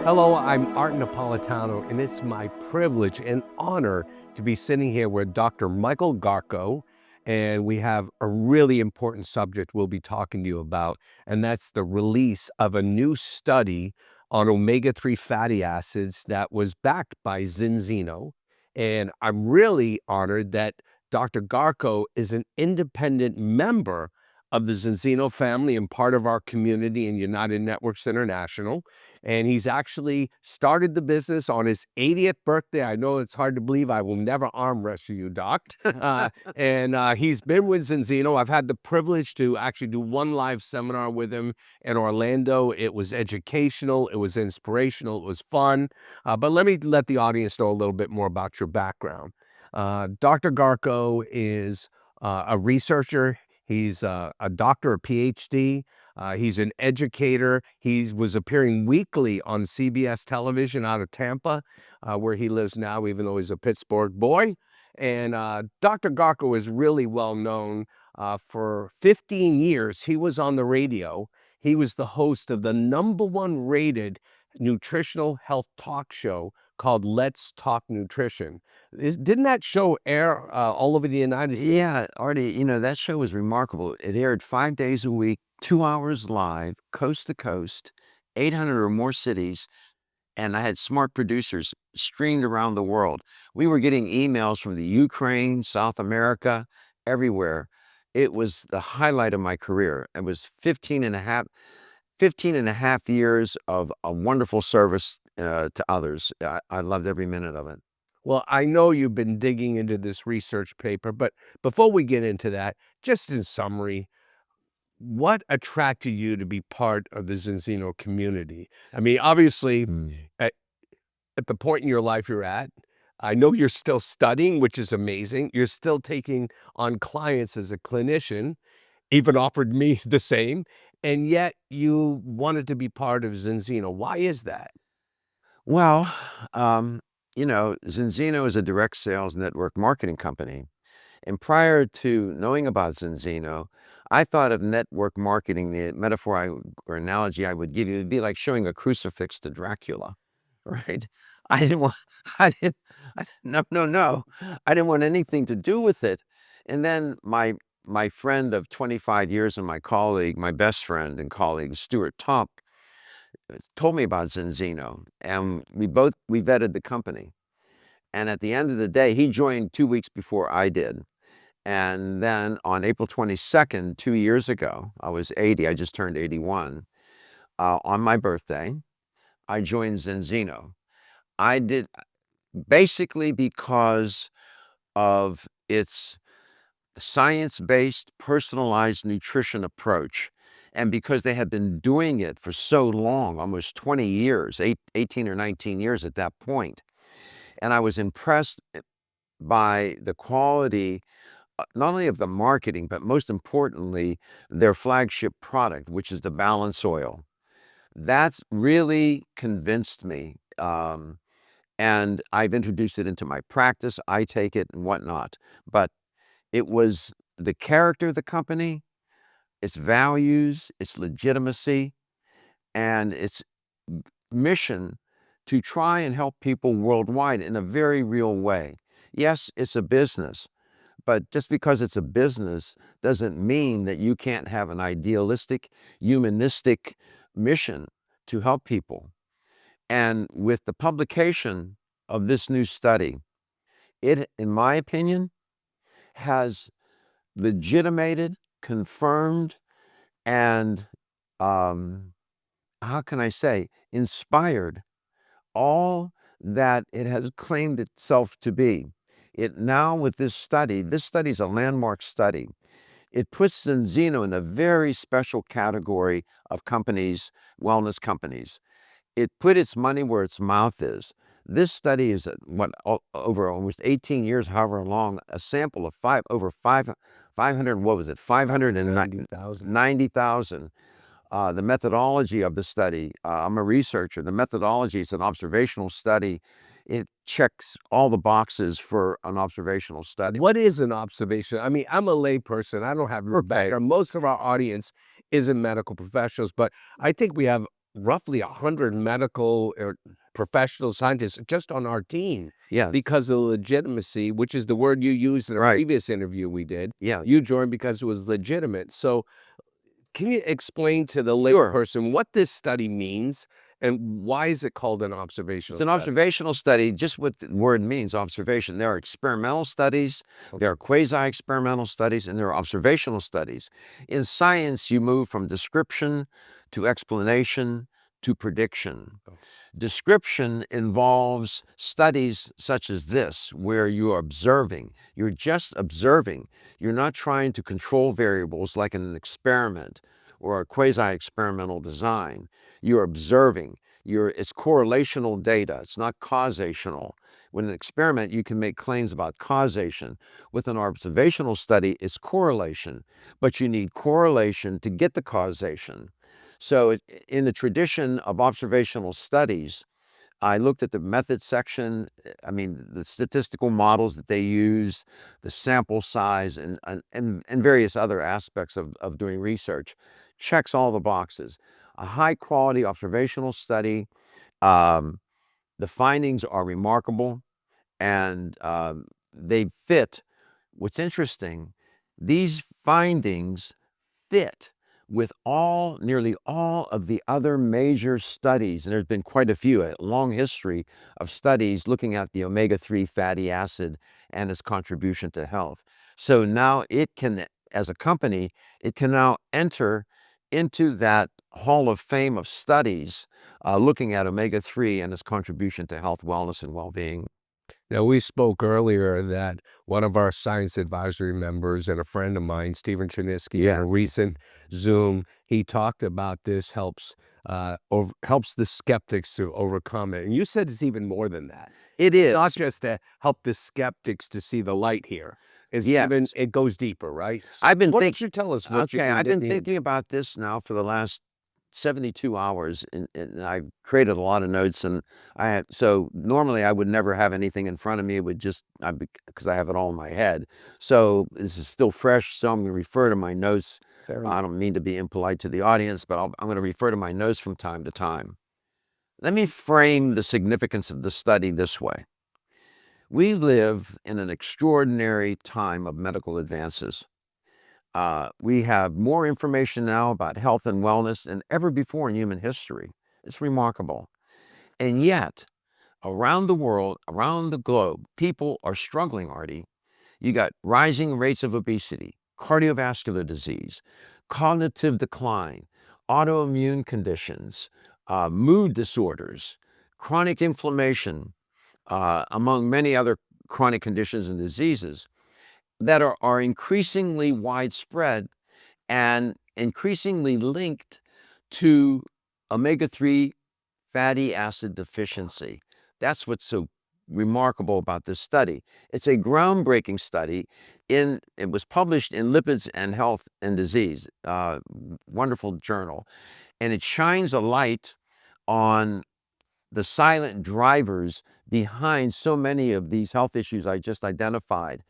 Hello, I'm Art Napolitano, and it's my privilege and honor to be sitting here with Dr. Michael Garko, and we have a really important subject we'll be talking to you about, and that's the release of a new study on omega-3 fatty acids that was backed by Zinzino. And I'm really honored that Dr. Garko is an independent member of the Zinzino family and part of our community in United Networks International. And he's actually started the business on his 80th birthday. I know it's hard to believe. I will never arm wrestle you, Doc. And he's been with Zinzino. I've had the privilege to actually do one live seminar with him in Orlando. It was educational, it was inspirational, it was fun. But let me let the audience know a little bit more about your background. Dr. Garko is a researcher. He's a doctor, a PhD. He's an educator. He was appearing weekly on CBS television out of Tampa, where he lives now, even though he's a Pittsburgh boy. And Dr. Garko is really well known. For 15 years, he was on the radio. He was the host of the #1 rated nutritional health talk show called Let's Talk Nutrition. Didn't that show air all over the United States? Yeah, Artie, that show was remarkable. It aired 5 days a week, 2 hours live, coast to coast, 800 or more cities, and I had smart producers streamed around the world. We were getting emails from the Ukraine, South America, everywhere. It was the highlight of my career. It was 15 and a half years of a wonderful service to others. I loved every minute of it. Well, I know you've been digging into this research paper, but before we get into that, just in summary, what attracted you to be part of the Zinzino community? I mean, obviously, at, at the point in your life you're at, I know you're still studying, which is amazing. You're still taking on clients as a clinician, even offered me the same, and yet you wanted to be part of Zinzino. Why is that? Well, Zinzino is a direct sales network marketing company. And prior to knowing about Zinzino, I thought of network marketing, the metaphor or analogy I would give you, would be like showing a crucifix to Dracula, right? I didn't want, I didn't, no, no, no. I didn't want anything to do with it. And then my friend of 25 years and my colleague, my best friend and colleague, Stuart Top, told me about Zinzino, and we vetted the company. And at the end of the day, he joined 2 weeks before I did. And then on April 22nd, 2 years ago, I was 80, I just turned 81, on my birthday, I joined Zinzino. I did basically because of its science-based, personalized nutrition approach, and because they had been doing it for so long, almost 20 years, 18 or 19 years at that point. And I was impressed by the quality, not only of the marketing, but most importantly, their flagship product, which is the BalanceOil. That's really convinced me. And I've introduced it into my practice. I take it and whatnot. But it was the character of the company, its values, its legitimacy, and its mission to try and help people worldwide in a very real way. Yes, it's a business, but just because it's a business doesn't mean that you can't have an idealistic, humanistic mission to help people. And with the publication of this new study, it, in my opinion, has legitimated, confirmed, and how can I say, inspired all that it has claimed itself to be. It now, with this study is a landmark study. It puts Zinzino in a very special category of companies, wellness companies. It put its money where its mouth is. This study is over almost 18 years, however long, a sample of over 500, what was it, 590,000. The methodology of the study, I'm a researcher. The methodology is an observational study. It checks all the boxes for an observational study. What is an observation? I mean, I'm a layperson. I don't have your background. Most of our audience isn't medical professionals, but I think we have roughly 100 medical or professional scientists just on our team Yeah, because of legitimacy, which is the word you used in a right. previous interview we did. Yeah, You joined because it was legitimate. So can you explain to the sure. layperson what this study means and why is it called an It's observational an study? observational study, just what the word means, observation. There are experimental studies, there Okay. are quasi-experimental studies, and there are observational studies. In science, you move from description to explanation to prediction. Oh, Description involves studies such as this, where you're observing. You're just observing. You're not trying to control variables like in an experiment or a quasi-experimental design. You're observing. It's correlational data. It's not causational. With an experiment, you can make claims about causation. With an observational study, it's correlation, but you need correlation to get the causation. So in the tradition of observational studies, I looked at the methods section, I mean, the statistical models that they use, the sample size, and various other aspects of doing research. Checks all the boxes. A high quality observational study. Um, the findings are remarkable and they fit. What's interesting, these findings fit with nearly all of the other major studies, and there's been quite a few, a long history of studies looking at the omega-3 fatty acid and its contribution to health. So now it can, as a company, it can now enter into that hall of fame of studies looking at omega-3 and its contribution to health, wellness, and well-being. now, we spoke earlier that one of our science advisory members and a friend of mine, Stephen Chiniski, in a Yeah, recent Zoom, he talked about this helps the skeptics to overcome it. And you said it's even more than that. it It's not is. just to help the skeptics to see the light here. It's Yes. even it goes deeper, right? So I've been why think don't you tell us what you Okay, I've been need? thinking about this now for the last 72 hours, and I created a lot of notes, and so normally I would never have anything in front of me. It would just, because I have it all in my head. So this is still fresh, so I'm gonna refer to my notes. Fair enough. I don't mean to be impolite to the audience, but I'm gonna refer to my notes from time to time. Let me frame the significance of the study this way. We live in an extraordinary time of medical advances. We have more information now about health and wellness than ever before in human history. It's remarkable. And yet, around the world, around the globe, people are struggling, Artie. You got rising rates of obesity, cardiovascular disease, cognitive decline, autoimmune conditions, mood disorders, chronic inflammation, among many other chronic conditions and diseases that are increasingly widespread and increasingly linked to omega-3 fatty acid deficiency. That's what's so remarkable about this study. It's a groundbreaking study. It was published in Lipids and Health and Disease, wonderful journal, and it shines a light on the silent drivers behind so many of these health issues I just identified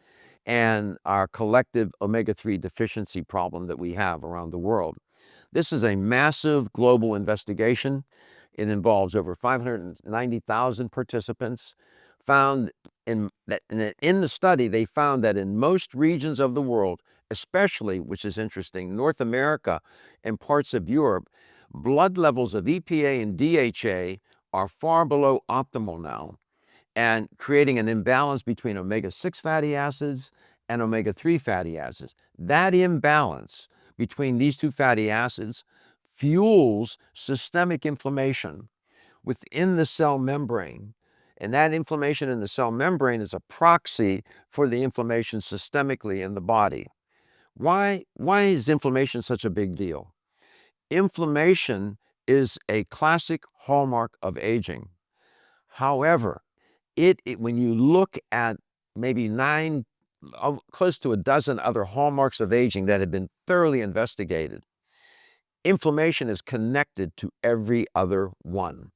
and our collective omega-3 deficiency problem that we have around the world. This is a massive global investigation. It involves over 590,000 participants. Found in the study, they found that in most regions of the world, especially, which is interesting, North America and parts of Europe, blood levels of EPA and DHA are far below optimal now and creating an imbalance between omega-6 fatty acids and omega-3 fatty acids. That imbalance between these two fatty acids fuels systemic inflammation within the cell membrane. And that inflammation in the cell membrane is a proxy for the inflammation systemically in the body. Why is inflammation such a big deal? Inflammation is a classic hallmark of aging. However, when you look at maybe close to a dozen other hallmarks of aging that have been thoroughly investigated, inflammation is connected to every other one.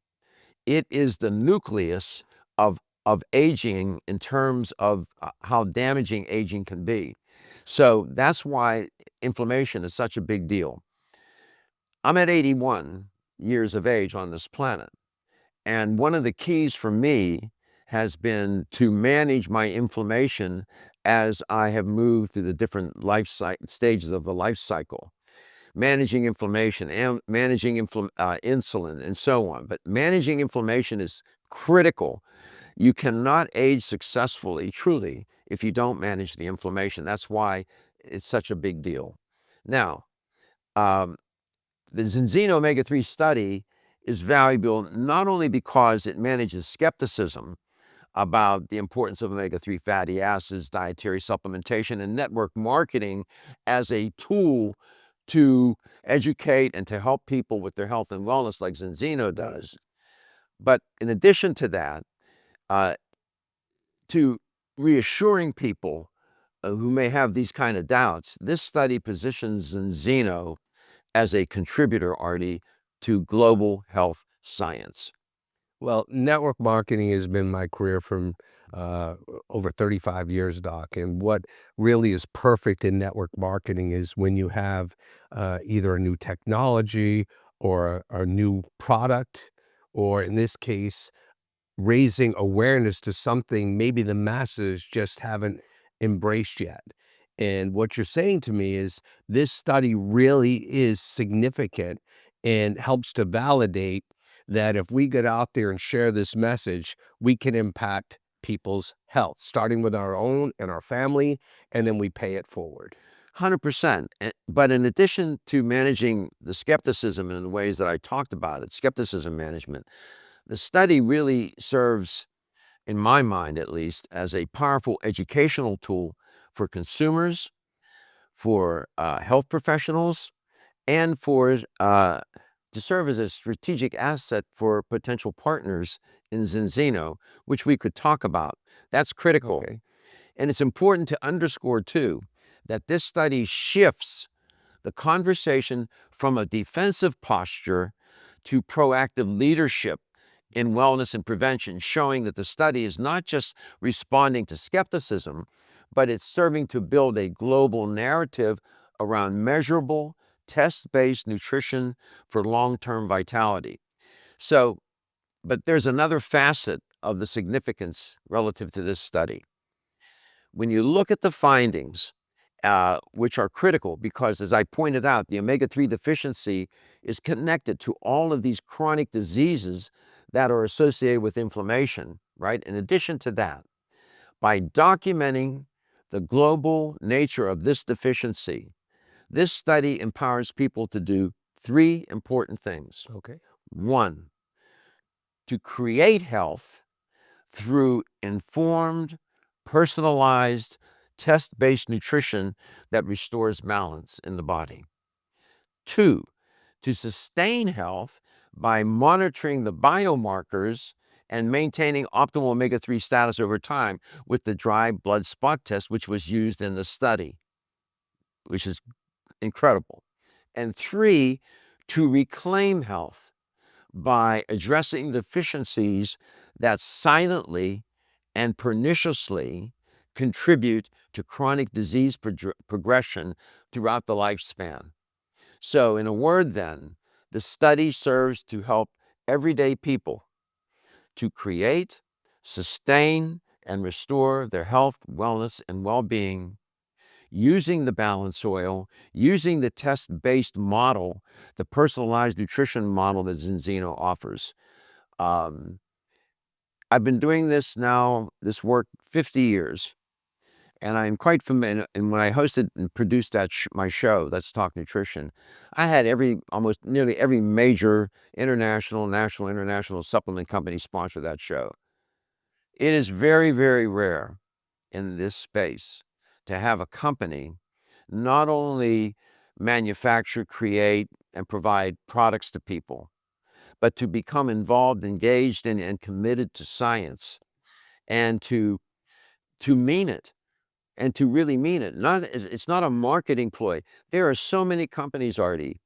It is the nucleus of aging in terms of how damaging aging can be. So that's why inflammation is such a big deal. I'm at 81. years of age on this planet. And one of the keys for me has been to manage my inflammation as I have moved through the different stages of the life cycle, managing inflammation and managing insulin and so on. But managing inflammation is critical. You cannot age successfully, truly, if you don't manage the inflammation. That's why it's such a big deal. Now, um, the Zinzino omega-3 study is valuable not only because it manages skepticism about the importance of omega-3 fatty acids, dietary supplementation, and network marketing as a tool to educate and to help people with their health and wellness like Zinzino does. But in addition to that, uh, to reassuring people who may have these kind of doubts, this study positions Zinzino as a contributor, Artie, to global health science. Well, network marketing has been my career from uh, over 35 years, Doc. And what really is perfect in network marketing is when you have either a new technology or a new product, or in this case, raising awareness to something maybe the masses just haven't embraced yet. And what you're saying to me is this study really is significant and helps to validate that if we get out there and share this message, we can impact people's health, starting with our own and our family, and then we pay it forward. 100%. But in addition to managing the skepticism in the ways that I talked about it, skepticism management, the study really serves, in my mind at least, as a powerful educational tool for consumers, for health professionals, and for to serve as a strategic asset for potential partners in Zinzino, which we could talk about. That's critical. Okay. And it's important to underscore, too, that this study shifts the conversation from a defensive posture to proactive leadership in wellness and prevention, showing that the study is not just responding to skepticism, but it's serving to build a global narrative around measurable, test-based nutrition for long-term vitality. So, but there's another facet of the significance relative to this study. When you look at the findings, which are critical because, as I pointed out, the omega-3 deficiency is connected to all of these chronic diseases that are associated with inflammation, right? In addition to that, by documenting the global nature of this deficiency, this study empowers people to do three important things. Okay. One, to create health through informed, personalized, test-based nutrition that restores balance in the body. Two, to sustain health by monitoring the biomarkers and maintaining optimal omega-3 status over time with the dry blood spot test, which was used in the study, which is incredible. And three, to reclaim health by addressing deficiencies that silently and perniciously contribute to chronic disease progression throughout the lifespan. So, in a word, then, the study serves to help everyday people to create, sustain, and restore their health, wellness, and well being using the BalanceOil, using the test-based model, the personalized nutrition model that Zinzino offers. Um, I've been doing this now, this work, 50 years, and I'm quite familiar. And when I hosted and produced my show, Let's Talk Nutrition, I had almost nearly every major international, national, international supplement company sponsor that show. It is very, very rare in this space to have a company not only manufacture, create, and provide products to people, but to become involved, engaged, and committed to science and to mean it and to really mean it. It's not a marketing ploy. There are so many companies, Artie,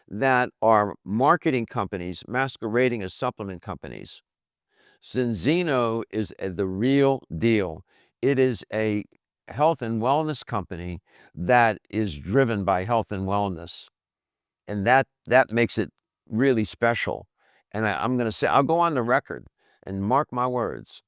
that are marketing companies masquerading as supplement companies. Zinzino is the real deal. It is a health and wellness company that is driven by health and wellness. And that makes it really special. And I'm going to say, I'll go on the record and mark my words.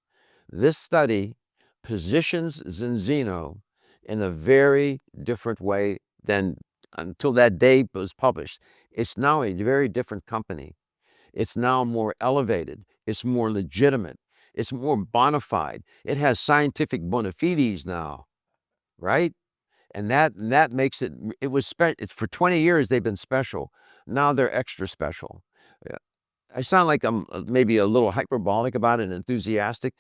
This study positions Zinzino in a very different way than until that day was published. It's now a very different company. It's now more elevated. It's more legitimate. It's more bona fide. It has scientific bona fides now, right? And that makes it. It was it's for 20 years they've been special. Now they're extra special. I sound like I'm maybe a little hyperbolic about it and enthusiastic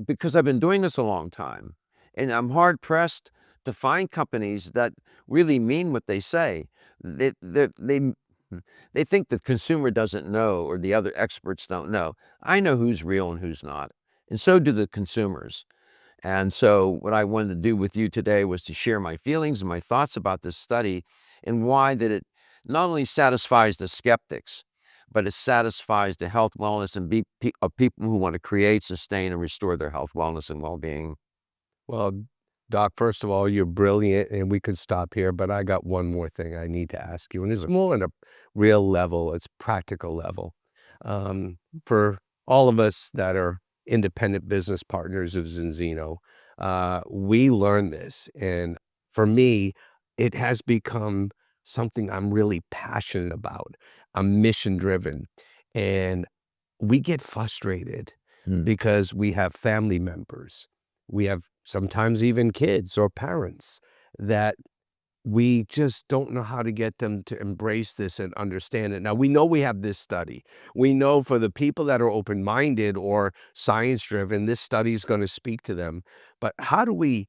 because I've been doing this a long time. And I'm hard pressed to find companies that really mean what they say. They think the consumer doesn't know or the other experts don't know. I know who's real and who's not. And so do the consumers. And so, what I wanted to do with you today was to share my feelings and my thoughts about this study and why that it not only satisfies the skeptics, but it satisfies the health, wellness, and of people who want to create, sustain, and restore their health, wellness, and well-being. Well, Doc, first of all, you're brilliant, and we could stop here, but I got one more thing I need to ask you, and it's more on a real level, it's practical level. For all of us that are independent business partners of Zinzino, we learn this, and for me, it has become something I'm really passionate about. I'm mission driven, and we get frustrated Hmm. because we have family members. We have sometimes even kids or parents that we just don't know how to get them to embrace this and understand it. Now, we know we have this study. We know for the people that are open-minded or science-driven, this study is going to speak to them. But how do we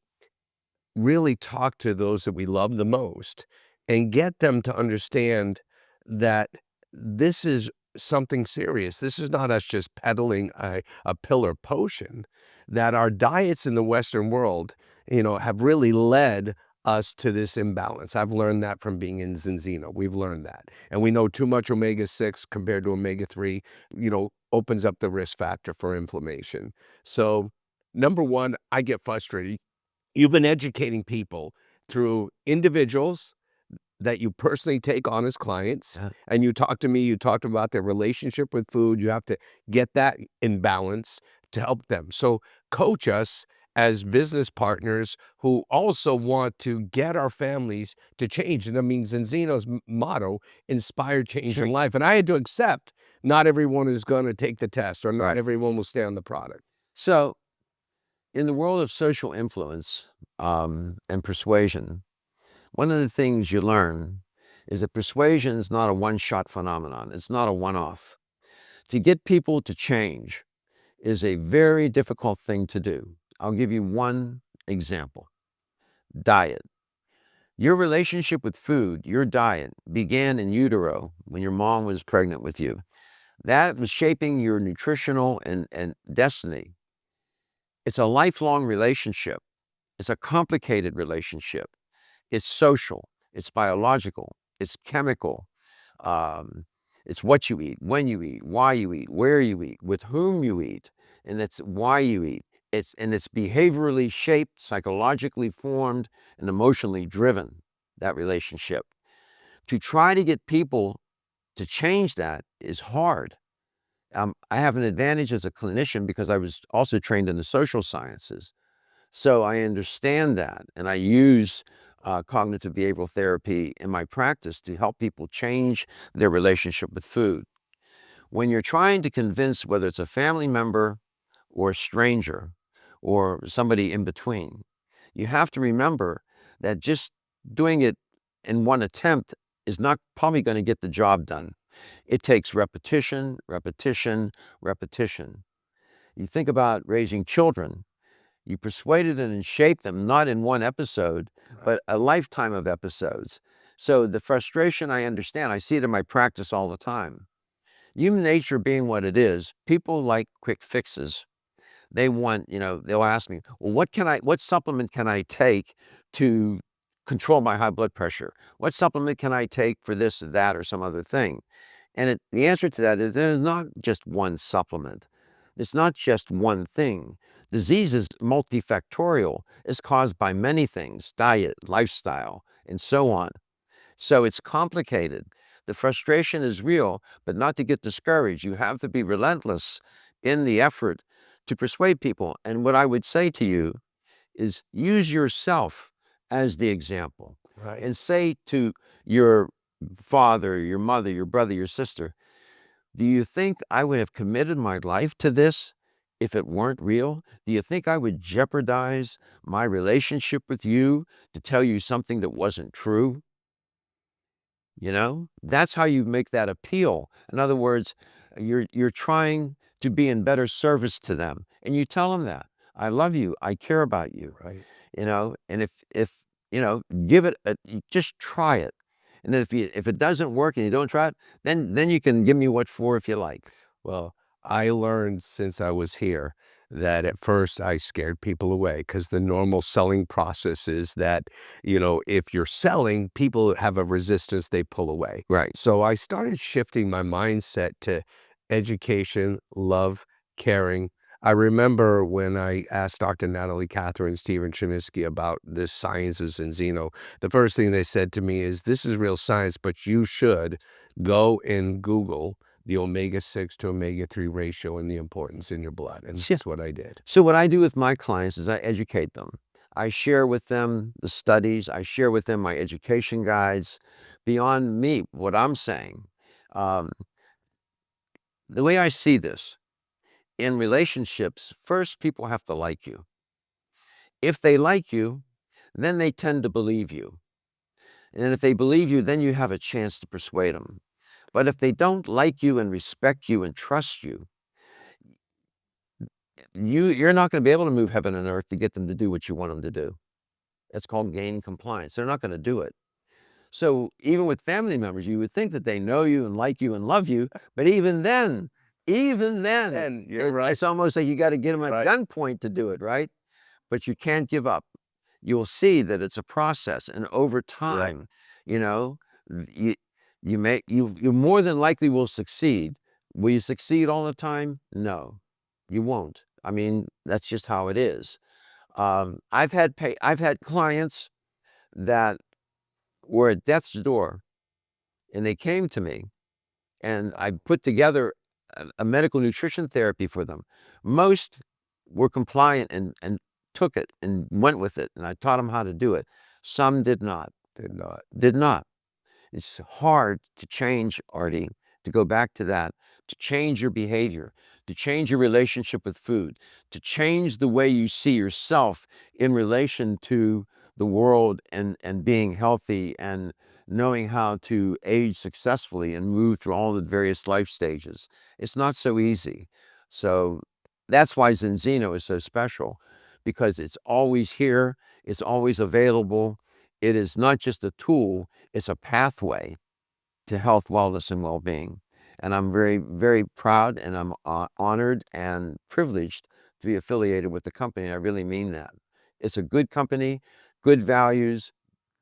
really talk to those that we love the most and get them to understand that this is something serious. This is not us just peddling a pill or potion, that our diets in the Western world, have really led us to this imbalance. I've learned that from being in Zinzino. We've learned that. And we know too much omega-6 compared to omega-3, opens up the risk factor for inflammation. So, number one, I get frustrated. You've been educating people through individuals that you personally take on as clients, Yeah. and you talk to me, you talked about their relationship with food. You have to get that in balance to help them. So coach us as business partners who also want to get our families to change. And that means Enzino's motto, inspire change Sure. in life. And I had to accept not everyone is going to take the test or not Right. everyone will stay on the product. So, in the world of social influence and persuasion, one of the things you learn is that persuasion is not a one-shot phenomenon. It's not a one-off. To get people to change is a very difficult thing to do. I'll give you one example. Diet. Your relationship with food, your diet, began in utero when your mom was pregnant with you. That was shaping your nutritional and destiny. It's a lifelong relationship. It's a complicated relationship. It's social, it's biological, it's chemical. Um, it's what you eat, when you eat, why you eat, where you eat, with whom you eat, and that's why you eat. It's behaviorally shaped, psychologically formed, and emotionally driven, that relationship. To try to get people to change that is hard. I have an advantage as a clinician because I was also trained in the social sciences. So I understand that, and I use cognitive behavioral therapy in my practice to help people change their relationship with food. When you're trying to convince whether it's a family member or a stranger or somebody in between, you have to remember that just doing it in one attempt is not probably going to get the job done. It takes repetition, repetition, repetition. You think about raising children. You persuaded and shaped them, not in one episode, but a lifetime of episodes. So the frustration I understand, I see it in my practice all the time. Human nature being what it is, people like quick fixes. They want, they'll ask me, well, what supplement can I take to control my high blood pressure? What supplement can I take for this or that or some other thing? And the answer to that is there's not just one supplement. It's not just one thing. Disease is multifactorial. It's caused by many things, diet, lifestyle, and so on. So it's complicated. The frustration is real, but not to get discouraged. You have to be relentless in the effort to persuade people. And what I would say to you is use yourself as the example Right. and say to your father, your mother, your brother, your sister, do you think I would have committed my life to this if it weren't real? Do you think I would jeopardize my relationship with you to tell you something that wasn't true? You know, that's how you make that appeal. In other words, you're trying to be in better service to them, and you tell them that I love you, I care about you. Right. You know, and if give it just try it, and then if it doesn't work and you don't try it, then you can give me what for if you like. Well, I learned since I was here that at first I scared people away because the normal selling process is that, if you're selling, people have a resistance, they pull away. Right. So I started shifting my mindset to education, love, caring. I remember when I asked Dr. Natalie Catherine Stephen Cheminsky about this sciences in Zeno, the first thing they said to me is, this is real science, but you should go and Google the omega-6 to omega-3 ratio and the importance in your blood, and So, that's what I did. so what I do with my clients is I educate them. I share with them the studies. I share with them my education guides. Beyond me, what I'm saying, um, the way I see this in relationships, first people have to like you. If they like you, then they tend to believe you. And if they believe you, then you have a chance to persuade them. But if they don't like you and respect you and trust you, you're not going to be able to move heaven and earth to get them to do what you want them to do. That's called gain compliance. They're not going to do it. So even with family members, you would think that they know you and like you and love you, but even then, And you're right, it's almost like you got to get them at right, gunpoint to do it, right? But you can't give up. You'll see that it's a process, and over right. time, you know, you you more than likely will succeed. Will you succeed all the time? No, you won't. I mean, that's just how it is. I've had clients that were at death's door, and they came to me, and I put together a medical nutrition therapy for them. Most were compliant and took it and went with it, and I taught them how to do it. Some did not. Did not. Did not. It's hard to change, Artie, to go back to that, to change your behavior, to change your relationship with food, to change the way you see yourself in relation to the world and being healthy and knowing how to age successfully and move through all the various life stages. It's not so easy. So that's why Zinzino is so special, because it's always here, it's always available. It is not just a tool, it's a pathway to health, wellness, and well-being. And I'm very, very proud, and I'm honored and privileged to be affiliated with the company. I really mean that. It's a good company, good values,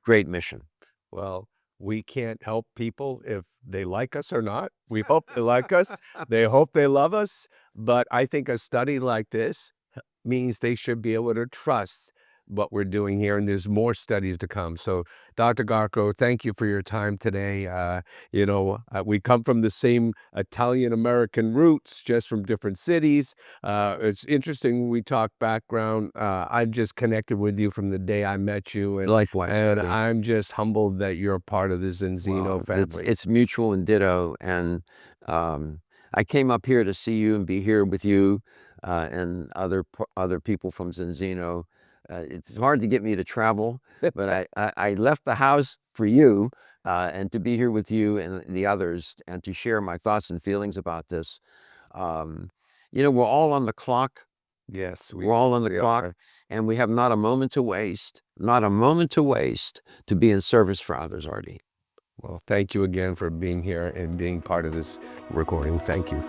great mission. Well, we can't help people if they like us or not. We hope they like us. They hope they love us. But I think a study like this means they should be able to trust what we're doing here, and there's more studies to come. So, Dr. Garko, thank you for your time today. We come from the same Italian-American roots, just from different cities. It's interesting we talk background. I've just connected with you from the day I met you, and Likewise, and Artie. I'm just humbled that you're a part of the Well, Zinzino it's family. it's mutual and ditto, and, I came up here to see you and be here with you, and other people from Zinzino. It's hard to get me to travel, but I left the house for you, and to be here with you and the others, and to share my thoughts and feelings about this. Um, we're all on the clock. Yes, We're all on the we clock, are. and we have not a moment to waste, not a moment to waste to be in service for others, Artie. Well, thank you again for being here and being part of this recording. Thank you.